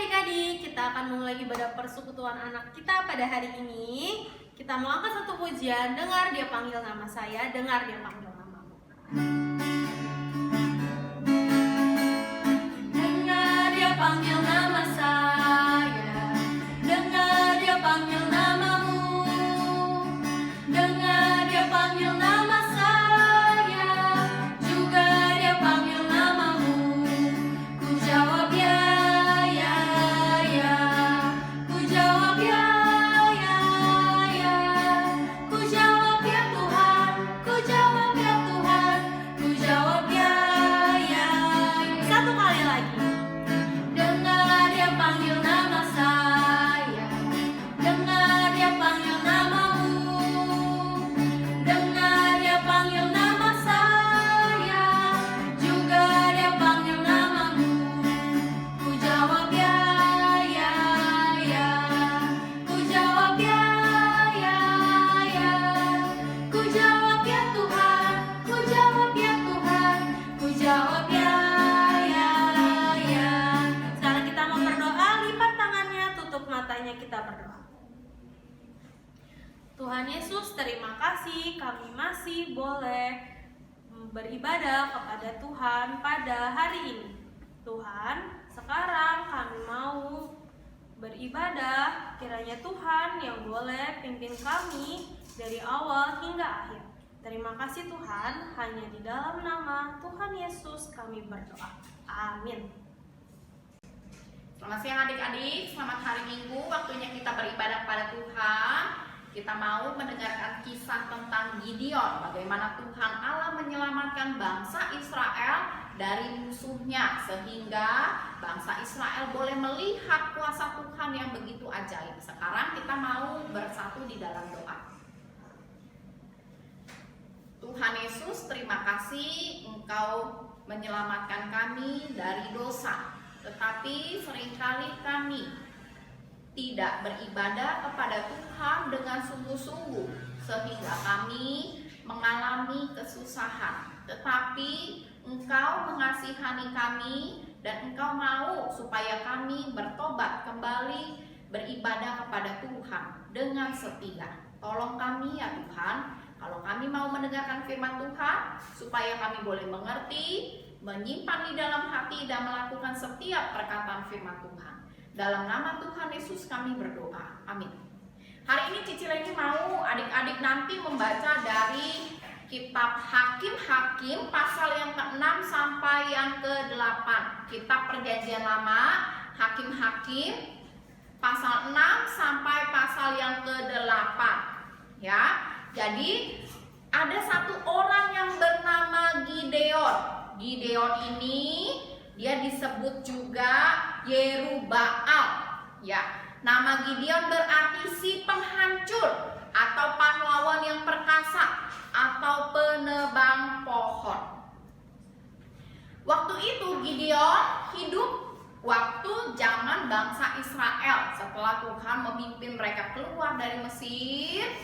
adik-adik, kita akan mulai ibadah persekutuan anak kita pada hari ini. Kita mau angkat satu pujian, dengar dia panggil nama saya, dengar dia panggil namamu. Dengar dia panggil nama saya, dengar dia panggil namamu. Dengar dia panggil nama saya, juga dia panggil namamu. Ku jawab ya, ya, ya. Ku jawab ya, ya, ya. Ku jawab ya Tuhan, ku jawab ya Tuhan. Ku jawab ya, ya. Satu kali lagi. Dengar dia panggil nama saya, dengar dia panggil namamu. Dengar dia panggil nama saya, juga dia panggil namamu. Ku jawab ya, ya, ya. Ku jawab ya, ya, ya. Ku jawab ya Tuhan, ku jawab ya Tuhan. Ku jawab ya, ya, ya. Sekarang kita mau berdoa, lipat tangannya, tutup matanya, kita berdoa. Tuhan Yesus, terima kasih kami masih boleh beribadah kepada Tuhan pada hari ini. Tuhan, sekarang kami mau beribadah, kiranya Tuhan yang boleh pimpin kami dari awal hingga akhir. Terima kasih Tuhan, hanya di dalam nama Tuhan Yesus kami berdoa. Amin. Selamat siang adik-adik, selamat hari Minggu, waktunya kita beribadah kepada Tuhan. Kita mau mendengarkan kisah tentang Gideon, bagaimana Tuhan Allah menyelamatkan bangsa Israel dari musuhnya, sehingga bangsa Israel boleh melihat kuasa Tuhan yang begitu ajaib. Sekarang kita mau bersatu di dalam doa. Tuhan Yesus, terima kasih Engkau menyelamatkan kami dari dosa. Tetapi seringkali kami tidak beribadah kepada Tuhan dengan sungguh-sungguh, sehingga kami mengalami kesusahan. Tetapi Engkau mengasihani kami dan Engkau mau supaya kami bertobat kembali beribadah kepada Tuhan dengan setia. Tolong kami ya Tuhan, kalau kami mau mendengarkan firman Tuhan, supaya kami boleh mengerti, menyimpan di dalam hati dan melakukan setiap perkataan firman Tuhan. Dalam nama Tuhan Yesus kami berdoa. Amin. Hari ini Cici Leni mau adik-adik nanti membaca dari kitab Hakim-Hakim pasal yang ke-6 sampai yang ke-8. Kitab Perjanjian Lama, Hakim-Hakim pasal 6 sampai pasal yang ke-8. Ya. Jadi ada satu orang yang bernama Gideon. Gideon ini dia disebut juga Yerubbaal. Ya, nama Gideon berarti si penghancur atau pahlawan yang perkasa atau penebang pohon. Waktu itu Gideon hidup waktu zaman bangsa Israel. Setelah Tuhan memimpin mereka keluar dari Mesir,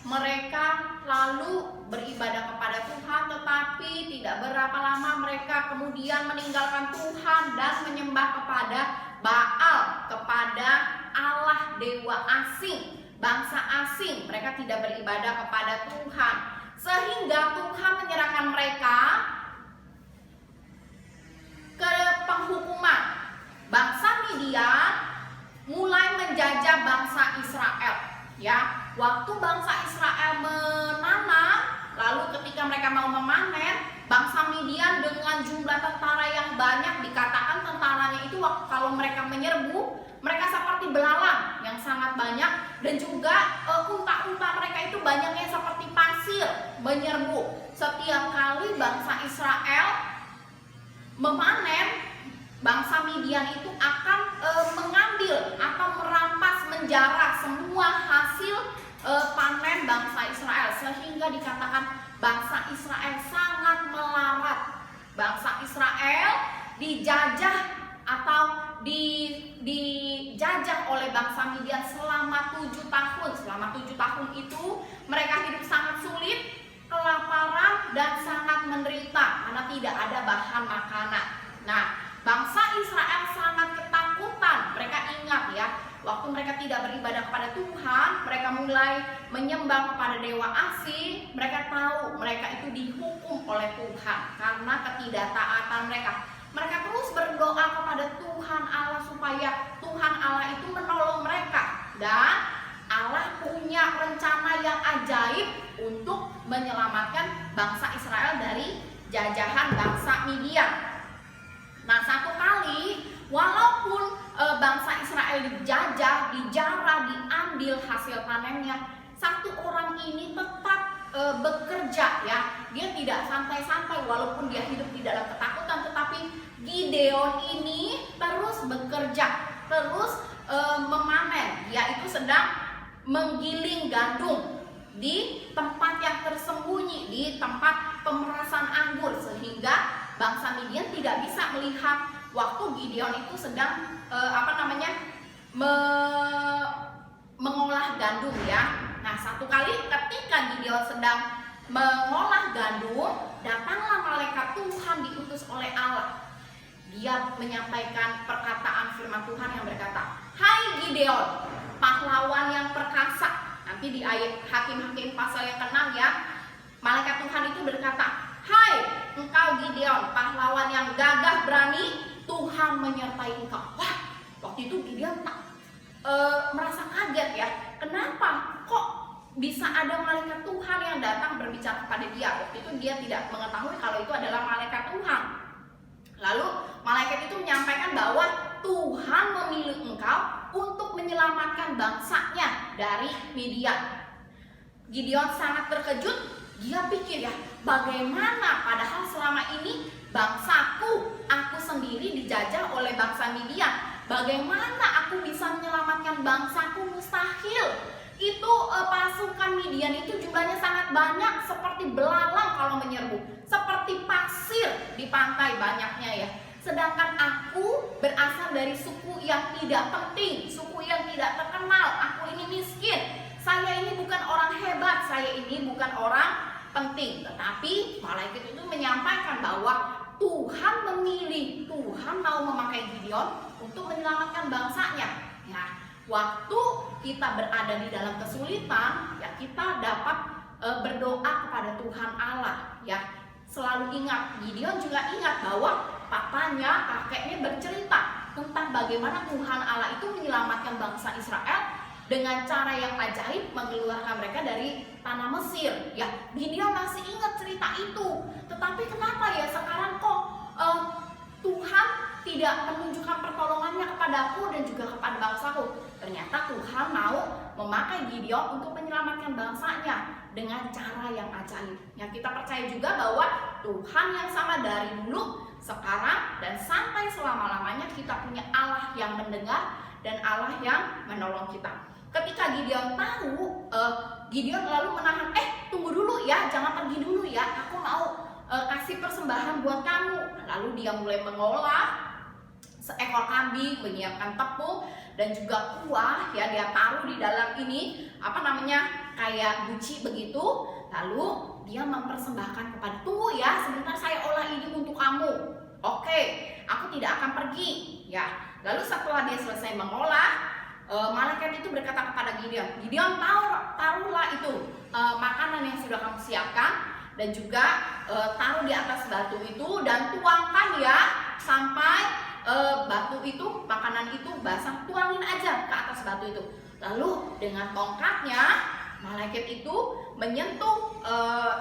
mereka lalu beribadah kepada Tuhan, tetapi tidak berapa lama mereka kemudian meninggalkan Tuhan dan menyembah kepada Baal, kepada Allah dewa asing, bangsa asing. Mereka tidak beribadah kepada Tuhan, sehingga Tuhan menyerahkan mereka ke penghukuman. Bangsa Midian mulai menjajah bangsa Israel. Ya, waktu bangsa Israel menanam, lalu ketika mereka mau memanen, bangsa Midian dengan jumlah tentara yang banyak, dikatakan tentaranya itu kalau mereka menyerbu, mereka seperti belalang yang sangat banyak, dan juga unta-unta mereka itu banyaknya seperti pasir menyerbu. Setiap kali bangsa Israel memanen, bangsa Midian itu akan mengambil atau merampas, menjarah semua hasil panen bangsa Israel, sehingga dikatakan bangsa Israel sangat melarat. Bangsa Israel dijajah atau dijajah oleh bangsa Midian selama 7 tahun. Selama 7 tahun itu mereka hidup sangat sulit, kelaparan dan sangat menderita karena tidak ada bahan makanan. Nah, bangsa Israel sangat ketakutan mereka tidak beribadah kepada Tuhan, mereka mulai menyembah kepada dewa asing, mereka tahu mereka itu dihukum oleh Tuhan karena ketidaktaatan mereka. Mereka terus berdoa kepada Tuhan Allah supaya Tuhan Allah itu menolong mereka, dan Allah punya rencana yang ajaib untuk menyelamatkan bangsa Israel dari jajahan bangsa Midian. Nah, satu kali walaupun bangsa Israel dijajah, dijarah, diambil hasil panennya, satu orang ini tetap bekerja ya. Dia tidak santai-santai walaupun dia hidup di dalam ketakutan, tetapi Gideon ini terus bekerja, terus memanen, yaitu sedang menggiling gandum di tempat yang tersembunyi, di tempat pemerasan anggur, sehingga bangsa Midian tidak bisa melihat waktu Gideon itu sedang mengolah gandum ya. Nah, satu kali ketika Gideon sedang mengolah gandum, datanglah malaikat Tuhan diutus oleh Allah. Dia menyampaikan perkataan firman Tuhan yang berkata, "Hai Gideon, pahlawan yang perkasa." Nanti di ayat Hakim-Hakim pasal yang ke-6 ya, malaikat Tuhan itu berkata, "Hai engkau Gideon, pahlawan yang gagah berani, Tuhan menyertai engkau." Wah, waktu itu Gideon merasa kaget ya. Kenapa? Kok bisa ada malaikat Tuhan yang datang berbicara kepada dia? Waktu itu dia tidak mengetahui kalau itu adalah malaikat Tuhan. Lalu malaikat itu menyampaikan bahwa Tuhan memilih engkau untuk menyelamatkan bangsanya dari Midian. Gideon sangat terkejut. Dia pikir ya, bagaimana padahal selama ini bangsaku, aku sendiri dijajah oleh bangsa Midian. Bagaimana aku bisa menyelamatkan bangsaku? Mustahil. Itu pasukan Midian itu jumlahnya sangat banyak, seperti belalang kalau menyerbu, seperti pasir di pantai banyaknya ya. Sedangkan aku berasal dari suku yang tidak penting, suku yang tidak terkenal. Aku ini miskin. Saya ini bukan orang hebat, saya ini bukan orang penting. Tetapi malaikat itu menyampaikan bahwa Tuhan memilih, Tuhan mau memakai Gideon untuk menyelamatkan bangsanya. Ya, waktu kita berada di dalam kesulitan, ya kita dapat berdoa kepada Tuhan Allah. Ya, selalu ingat, Gideon juga ingat bahwa papanya, kakeknya bercerita tentang bagaimana Tuhan Allah itu menyelamatkan bangsa Israel dengan cara yang ajaib, mengeluarkan mereka dari tanah Mesir. Ya, Gideon masih ingat cerita itu. Tetapi kenapa ya sekarang kok Tuhan tidak menunjukkan pertolongannya kepadaku dan juga kepada bangsaku? Ternyata Tuhan mau memakai Gideon untuk menyelamatkan bangsanya dengan cara yang ajaib. Ya, kita percaya juga bahwa Tuhan yang sama dari dulu, sekarang, dan sampai selama-lamanya kita punya Allah yang mendengar dan Allah yang menolong kita. Ketika Gideon tahu, Gideon lalu menahan, tunggu dulu ya, jangan pergi dulu ya, aku mau kasih persembahan buat kamu. Lalu dia mulai mengolah seekor kambing, menyiapkan tepung dan juga kuah ya, dia taruh di dalam ini kayak guci begitu. Lalu dia mempersembahkan kepada, tunggu ya, sebentar saya olah ini untuk kamu. Oke, aku tidak akan pergi ya. Lalu setelah dia selesai mengolah, malaikat itu berkata kepada Gideon, Gideon, taruhlah itu makanan yang sudah kamu siapkan, dan juga taruh di atas batu itu dan tuangkan ya sampai batu itu, makanan itu basah. Tuangin aja ke atas batu itu. Lalu dengan tongkatnya malaikat itu menyentuh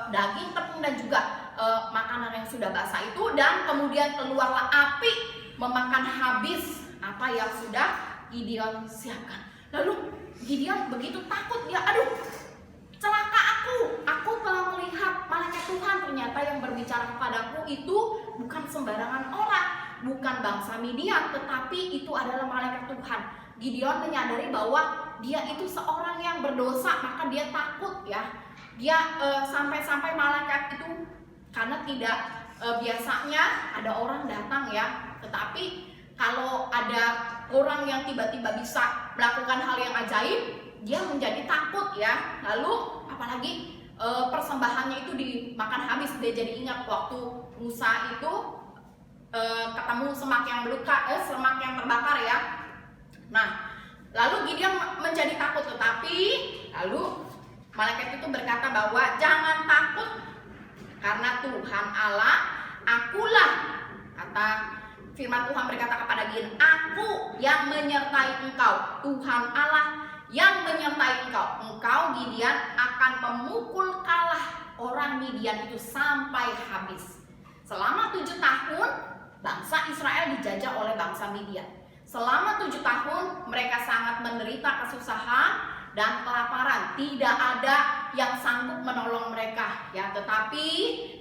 daging, tepung dan juga makanan yang sudah basah itu, dan kemudian keluarlah api memakan habis apa yang sudah Gideon siapkan. Lalu Gideon begitu takut, dia celaka aku telah melihat malaikat Tuhan. Ternyata yang berbicara kepadaku itu bukan sembarangan orang, bukan bangsa Midian, tetapi itu adalah malaikat Tuhan. Gideon menyadari bahwa dia itu seorang yang berdosa, maka dia takut ya. Dia sampai-sampai malaikat itu, karena tidak biasanya ada orang datang ya, tetapi kalau ada orang yang tiba-tiba bisa melakukan hal yang ajaib, dia menjadi takut ya. Lalu apalagi persembahannya itu dimakan habis. Dia jadi ingat waktu Musa itu ketemu semak yang terbakar ya. Nah, lalu Gideon Lalu malaikat itu berkata bahwa jangan takut karena Tuhan Allah, akulah, kata firman Tuhan berkata kepada Gideon, aku yang menyertai engkau. Tuhan Allah yang menyertai engkau. Engkau Gideon akan memukul kalah orang Midian itu sampai habis. Selama 7 tahun bangsa Israel dijajah oleh bangsa Midian. Selama 7 tahun mereka sangat menderita kesusahan dan kelaparan. Tidak ada yang sanggup menolong mereka, ya. Tetapi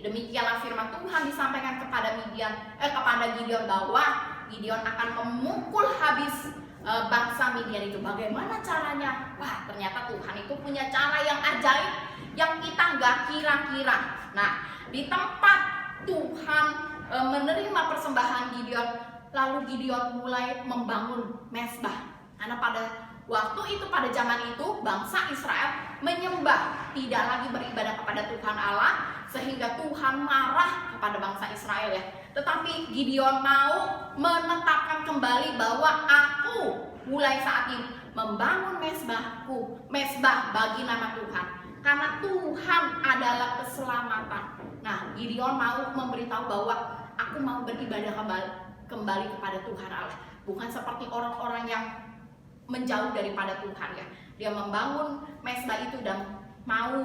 demikianlah firman Tuhan disampaikan kepada Gideon bahwa Gideon akan memukul habis bangsa Midian itu. Bagaimana caranya? Wah, ternyata Tuhan itu punya cara yang ajaib yang kita nggak kira-kira. Nah, di tempat Tuhan menerima persembahan Gideon, lalu Gideon mulai membangun mezbah. Karena pada waktu itu, pada zaman itu, bangsa Israel menyembah, tidak lagi beribadah kepada Tuhan Allah, sehingga Tuhan marah kepada bangsa Israel, ya. Tetapi Gideon mau menetapkan kembali bahwa aku mulai saat ini membangun mezbahku, mezbah bagi nama Tuhan, karena Tuhan adalah keselamatan. Nah, Gideon mau memberitahu bahwa aku mau beribadah kembali kepada Tuhan Allah, bukan seperti orang-orang yang menjauh daripada Tuhan, ya. Dia membangun mezbah itu dan mau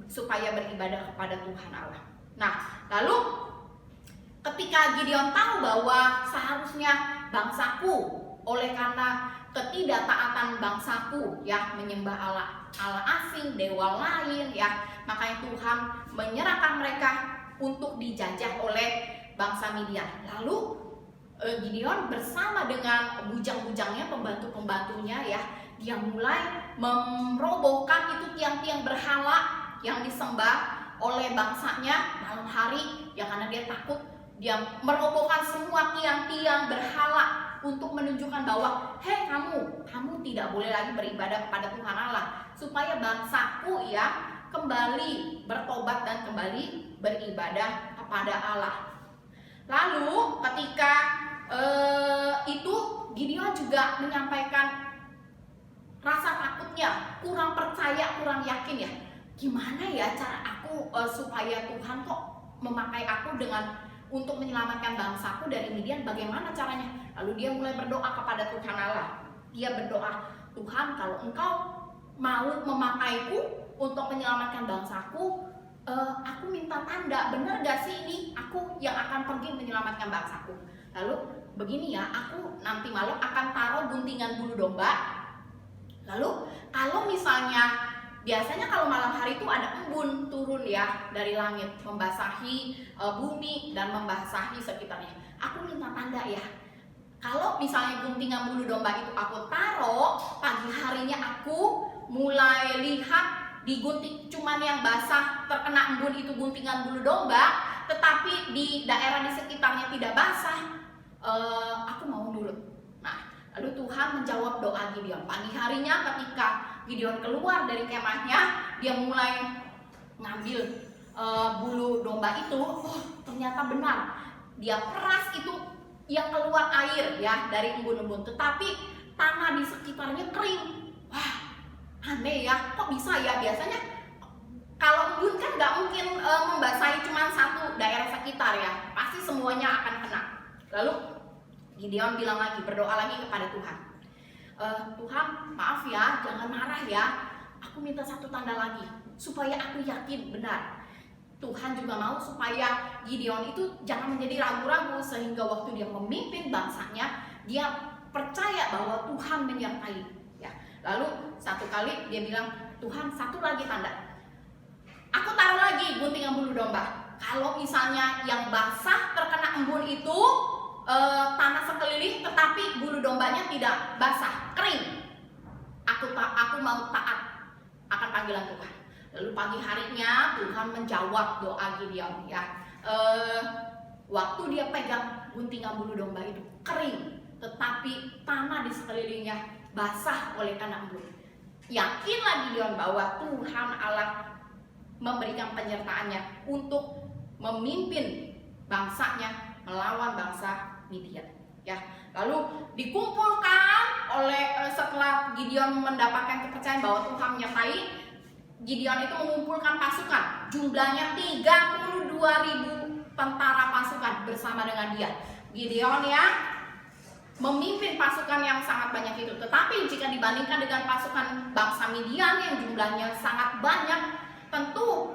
supaya beribadah kepada Tuhan Allah. Nah, lalu ketika Gideon tahu bahwa seharusnya bangsaku, oleh karena ketidaktaatan bangsaku, ya, menyembah Allah asing, dewa lain, ya, makanya Tuhan menyerahkan mereka untuk dijajah oleh bangsa Midian. Lalu Gideon bersama dengan bujang-bujangnya, pembantu-pembantunya, ya, dia mulai merobohkan itu tiang-tiang berhala yang disembah oleh bangsanya malam hari, ya, karena dia takut. Dia merobohkan semua tiang-tiang berhala untuk menunjukkan bahwa, hei kamu tidak boleh lagi beribadah kepada Tuhan Allah, supaya bangsaku, ya, kembali bertobat dan kembali beribadah kepada Allah. Lalu ketika itu Gideon juga menyampaikan rasa takutnya, kurang percaya, kurang yakin, ya. Gimana ya cara aku supaya Tuhan kok memakai aku untuk menyelamatkan bangsaku dari Midian, bagaimana caranya? Lalu dia mulai berdoa kepada Tuhan Allah. Dia berdoa, Tuhan, kalau Engkau mau memakaiku untuk menyelamatkan bangsaku, aku minta tanda, benar gak sih ini aku yang akan pergi menyelamatkan bangsaku? Lalu begini, ya, aku nanti malam akan taruh guntingan bulu domba. Lalu kalau misalnya biasanya kalau malam hari itu ada embun turun, ya, dari langit membasahi bumi dan membasahi sekitarnya. Aku minta tanda, ya, kalau misalnya guntingan bulu domba itu aku taruh, pagi harinya aku mulai lihat di gunting cuman yang basah terkena embun itu guntingan bulu domba, tetapi di daerah di sekitarnya tidak basah, aku mau nurut. Nah, lalu Tuhan menjawab doa Gideon. Pagi harinya ketika Gideon keluar dari kemahnya, dia mulai ngambil bulu domba itu. Ternyata benar, dia peras itu yang keluar air, ya, dari embun-embun, tetapi tanah di sekitarnya kering. Wah, aneh, ya, kok bisa, ya? Biasanya kalau embun kan nggak mungkin membasahi cuma satu daerah sekitar, ya, pasti semuanya akan kena. Lalu Gideon bilang lagi, berdoa lagi kepada Tuhan, Tuhan, maaf, ya, jangan marah, ya, aku minta satu tanda lagi supaya aku yakin benar. Tuhan juga mau supaya Gideon itu jangan menjadi ragu-ragu, sehingga waktu dia memimpin bangsanya, dia percaya bahwa Tuhan menyertai, ya. Lalu satu kali dia bilang, Tuhan, satu lagi tanda, aku taruh lagi guntingan bulu domba. Kalau misalnya yang basah terkena embun itu tanah sekeliling, tetapi bulu dombanya tidak basah, kering, aku mau taat akan panggilan Tuhan. Lalu pagi harinya Tuhan menjawab doa Gideon, ya. Waktu dia pegang guntingan bulu domba itu kering, tetapi tanah di sekelilingnya basah oleh karena embun. Yakinlah Gideon bahwa Tuhan Allah memberikan penyertaannya untuk memimpin bangsanya melawan bangsa Midian, ya. Lalu dikumpulkan setelah Gideon Gideon mendapatkan kepercayaan bahwa Tuhan menyertai, Gideon itu mengumpulkan pasukan, jumlahnya 32.000 tentara pasukan bersama dengan dia. Gideon yang memimpin pasukan yang sangat banyak itu. Tetapi jika dibandingkan dengan pasukan bangsa Midian yang jumlahnya sangat banyak, tentu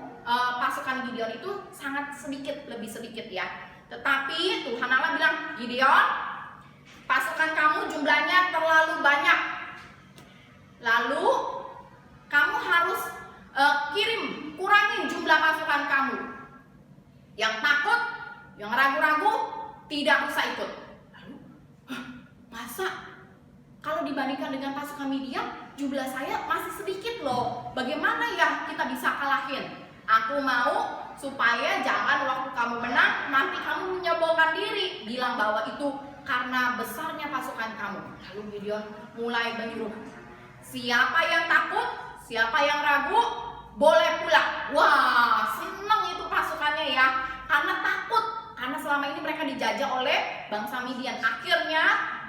pasukan Gideon itu sangat sedikit, lebih sedikit ya. Tetapi Tuhan Allah bilang, Gideon, pasukan kamu jumlahnya terlalu banyak. Lalu kamu harus kurangin jumlah pasukan kamu. Yang takut, yang ragu-ragu, tidak usah ikut. Lalu, masa kalau dibandingkan dengan pasukan Midian, jumlah saya masih sedikit loh. Bagaimana ya kita bisa kalahin? Aku mau supaya jangan waktu kamu menang, nanti kamu menyombongkan diri, bilang bahwa itu karena besarnya pasukan kamu. Lalu Gideon mulai menyuruh, siapa yang takut, siapa yang ragu, boleh pulang. Wah, seneng itu pasukannya ya, karena takut, karena selama ini mereka dijajah oleh bangsa Midian. Akhirnya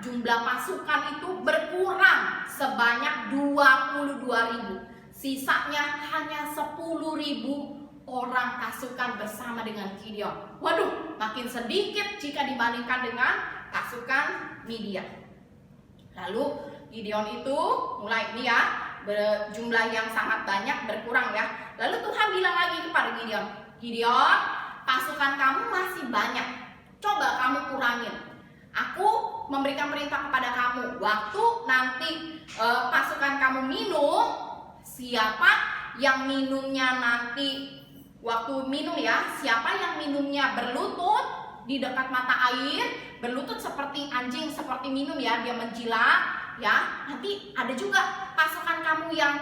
jumlah pasukan itu berkurang sebanyak 22.000. Sisanya hanya 10.000 orang pasukan bersama dengan Gideon. Waduh, makin sedikit jika dibandingkan dengan pasukan Midian. Lalu Gideon itu mulai berjumlah yang sangat banyak berkurang ya. Lalu Tuhan bilang lagi kepada Gideon, Gideon, pasukan kamu masih banyak, coba kamu kurangin. Aku memberikan perintah kepada kamu, waktu nanti pasukan kamu minum, siapa yang minumnya nanti waktu minum ya, siapa yang minumnya berlutut di dekat mata air, berlutut seperti anjing, seperti minum ya, dia menjilat ya. Nanti ada juga pasukan kamu yang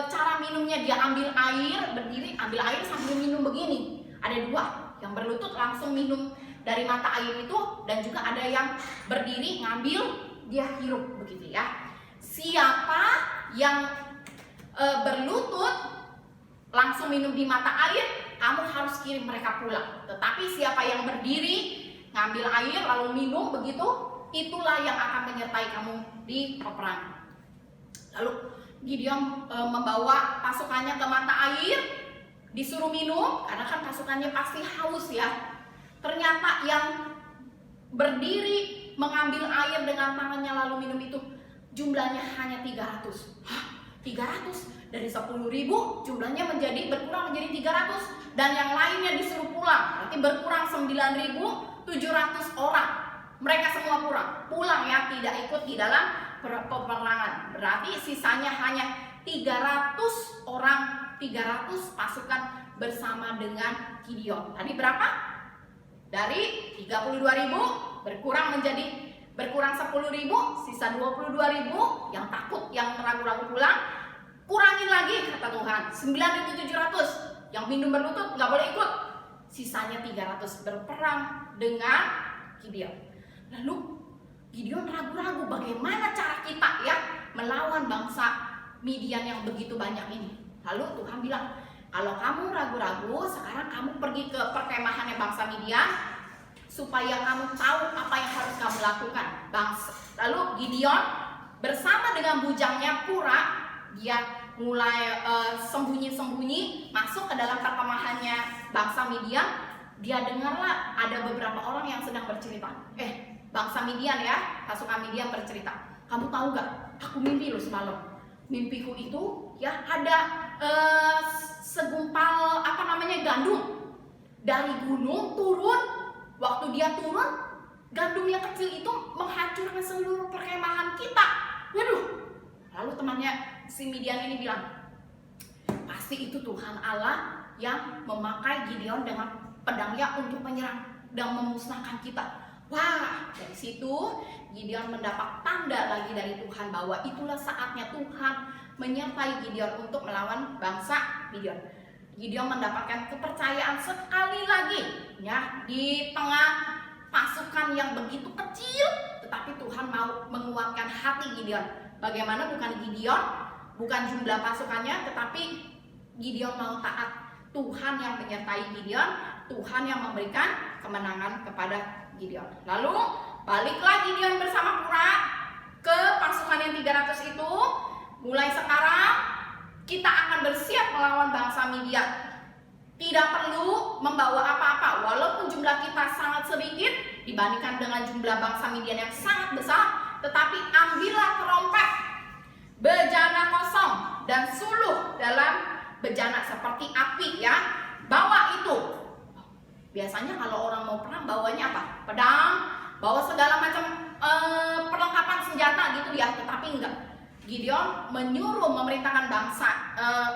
cara minumnya dia ambil air, berdiri ambil air sambil minum begini. Ada dua, yang berlutut langsung minum dari mata air itu, dan juga ada yang berdiri ngambil dia hirup begitu ya. Siapa yang berlutut langsung minum di mata air, kamu harus kirim mereka pulang. Tetapi siapa yang berdiri ngambil air lalu minum begitu, itulah yang akan menyertai kamu di peperangan. Lalu Gideon membawa pasukannya ke mata air, disuruh minum karena kan pasukannya pasti haus ya. Ternyata yang berdiri mengambil air dengan tangannya lalu minum itu jumlahnya hanya 300. Hah? 300 dari 10.000 jumlahnya berkurang menjadi 300, dan yang lainnya disuruh pulang, berarti berkurang 9.700 orang. Mereka semua pulang ya, tidak ikut di dalam peperangan. Berarti sisanya hanya 300 orang, 300 pasukan bersama dengan Gideon. Tadi berapa? Dari 32.000 berkurang 10.000, sisa 22.000 yang takut, yang ragu-ragu pulang. Kurangin lagi kata Tuhan, 9.700 yang minum berlutut nggak boleh ikut. Sisanya 300 berperang dengan Gideon. Lalu Gideon ragu-ragu, bagaimana cara kita ya melawan bangsa Midian yang begitu banyak ini. Lalu Tuhan bilang, kalau kamu ragu-ragu, sekarang kamu pergi ke perkemahannya bangsa Midian, supaya kamu tahu apa yang harus kamu lakukan. Lalu Gideon bersama dengan bujangnya Pura, dia mulai sembunyi-sembunyi masuk ke dalam perkemahannya bangsa Midian. Dia dengarlah ada beberapa orang yang sedang bercerita. Bangsa Midian ya, pasukan Midian bercerita, kamu tahu gak? Aku mimpi loh semalam. Mimpiku itu ya ada segumpal gandum dari gunung turun. Waktu dia turun, gandum yang kecil itu menghancurkan seluruh perkemahan kita. Waduh. Lalu temannya si Midian ini bilang, pasti itu Tuhan Allah yang memakai Gideon dengan pedangnya untuk menyerang dan memusnahkan kita. Wah, dari situ Gideon mendapat tanda lagi dari Tuhan bahwa itulah saatnya Tuhan menyertai Gideon untuk melawan bangsa Midian. Gideon mendapatkan kepercayaan sekali lagi ya, di tengah pasukan yang begitu kecil, tetapi Tuhan mau menguatkan hati Gideon. Bagaimana? Bukan Gideon, bukan jumlah pasukannya, tetapi Gideon mau taat. Tuhan yang menyertai Gideon, Tuhan yang memberikan kemenangan kepada Gideon. Lalu baliklah Gideon bersama Pura ke pasukan yang 300 itu. mulai sekarang kita akan bersiap melawan bangsa Midian. Tidak perlu membawa apa-apa, walaupun jumlah kita sangat sedikit dibandingkan dengan jumlah bangsa Midian yang sangat besar. Tetapi ambillah terompet, bejana kosong, dan suluh dalam bejana seperti api ya. Bawa itu. Biasanya kalau orang mau perang bawanya apa? Pedang, bawa segala macam perlengkapan senjata gitu ya. Tetapi enggak. Gideon menyuruh memerintahkan bangsa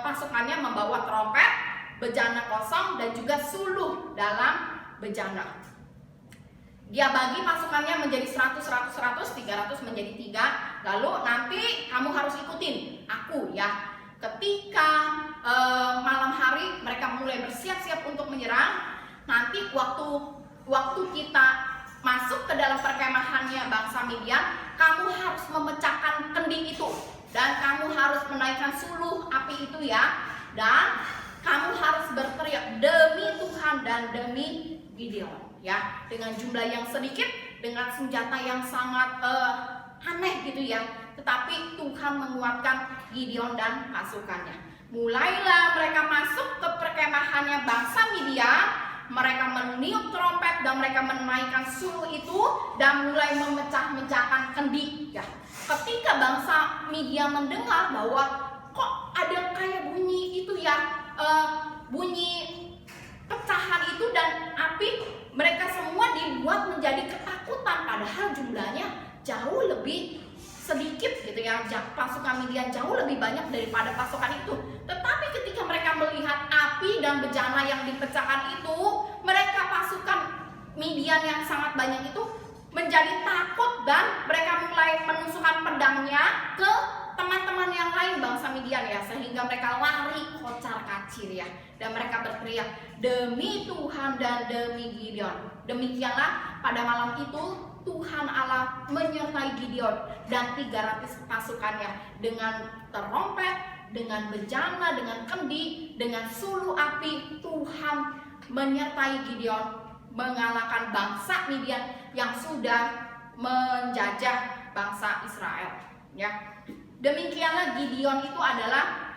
pasukannya membawa terompet, bejana kosong, dan juga suluh dalam bejana. Dia bagi pasukannya menjadi 100, 300 menjadi 3. Lalu nanti kamu harus ikutin aku ya. Ketika malam hari mereka mulai bersiap-siap untuk menyerang. Nanti waktu kita masuk ke dalam perkemahannya bangsa Midian, kamu harus memecahkan kendi itu. Dan kamu harus menaikkan suluh api itu ya. Dan kamu harus berteriak demi Tuhan dan demi Gideon ya, dengan jumlah yang sedikit, dengan senjata yang sangat aneh gitu ya. Tetapi Tuhan menguatkan Gideon dan pasukannya. Mulailah mereka masuk ke perkemahannya bangsa Midian. Mereka meniup trompet dan mereka menaikkan suluh itu dan mulai memecah-mecahkan kendi ya. Ketika bangsa Midian mendengar bahwa kok ada kayak bunyi itu ya, bunyi pecahan itu dan api, mereka semua dibuat menjadi ketakutan, padahal jumlahnya jauh lebih sedikit gitu ya. Pasukan Midian jauh lebih banyak daripada pasukan itu. Tetapi ketika mereka melihat api dan bejana yang dipecahkan itu, mereka pasukan Midian yang sangat banyak itu menjadi takut dan mereka mulai menusukkan pedangnya ke teman-teman yang lain bangsa Midian ya, sehingga mereka lari kocar-kacir ya, dan mereka berteriak demi Tuhan dan demi Gideon. Demikianlah pada malam itu Tuhan Allah menyertai Gideon dan 300 pasukannya dengan terompet, dengan bejana, dengan kendi, dengan suluh api. Tuhan menyertai Gideon mengalahkan bangsa Midian yang sudah menjajah bangsa Israel ya. Demikianlah Gideon itu adalah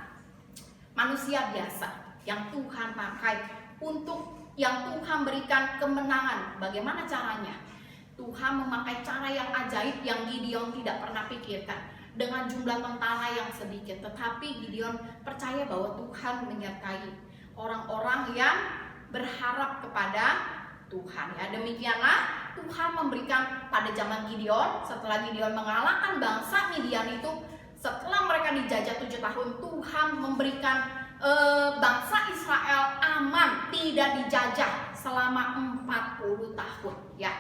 manusia biasa yang Tuhan pakai untuk yang Tuhan berikan kemenangan. Bagaimana caranya? Tuhan memakai cara yang ajaib yang Gideon tidak pernah pikirkan. Dengan jumlah tentara yang sedikit, tetapi Gideon percaya bahwa Tuhan menyertai orang-orang yang berharap kepada Tuhan ya. Demikianlah Tuhan memberikan pada zaman Gideon, setelah Gideon mengalahkan bangsa Midian itu, setelah mereka dijajah 7 tahun, Tuhan memberikan bangsa Israel aman, tidak dijajah selama 40 tahun ya.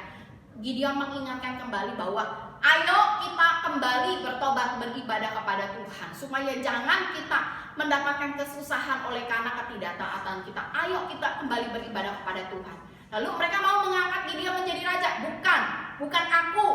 Gideon mengingatkan kembali bahwa ayo kita kembali bertobat, beribadah kepada Tuhan, supaya jangan kita mendapatkan kesusahan oleh karena ketidaktaatan kita. Ayo kita kembali beribadah kepada Tuhan. Lalu mereka mau mengangkat Gideon menjadi raja. Bukan aku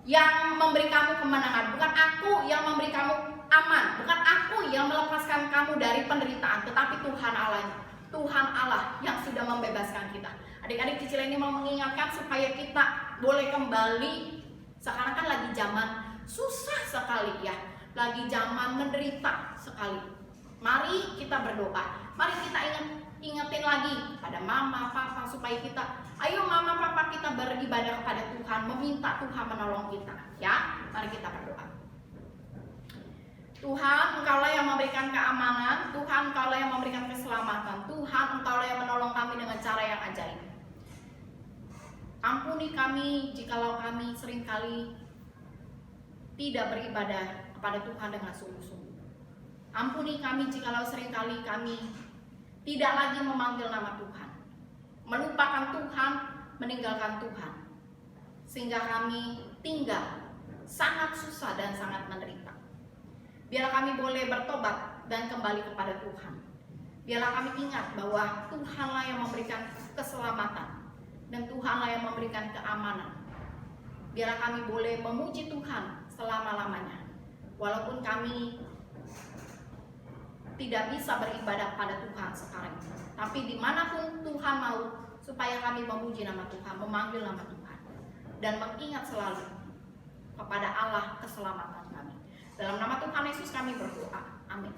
yang memberi kamu kemenangan, bukan aku yang memberi kamu aman, bukan aku yang melepaskan kamu dari penderitaan, tetapi Tuhan Allah yang sudah membebaskan kita. Adik-adik cicil ini mau mengingatkan supaya kita boleh kembali. Sekarang kan lagi zaman susah sekali ya, lagi zaman menderita sekali. Mari kita berdoa, mari kita ingetin lagi pada mama, papa, supaya kita, ayo mama, papa, kita beribadah kepada Tuhan, meminta Tuhan menolong kita ya. Mari kita berdoa. Tuhan, Engkaulah yang memberikan keamanan, Tuhan, Engkaulah yang memberikan keselamatan, Tuhan, Engkaulah yang menolong kami dengan cara yang ajaib. Ampuni kami jikalau kami seringkali tidak beribadah kepada Tuhan dengan sungguh-sungguh. Ampuni kami jikalau seringkali kami tidak lagi memanggil nama Tuhan, melupakan Tuhan, meninggalkan Tuhan, sehingga kami tinggal sangat susah dan sangat menderita. Biarlah kami boleh bertobat dan kembali kepada Tuhan. Biarlah kami ingat bahwa Tuhanlah yang memberikan keselamatan dan Tuhanlah yang memberikan keamanan. Biarlah kami boleh memuji Tuhan selama-lamanya, walaupun kami tidak bisa beribadah pada Tuhan sekarang ini. Tapi dimanapun Tuhan mau supaya kami memuji nama Tuhan, memanggil nama Tuhan, dan mengingat selalu kepada Allah keselamatan kami. Dalam nama Tuhan Yesus kami berdoa. Amin.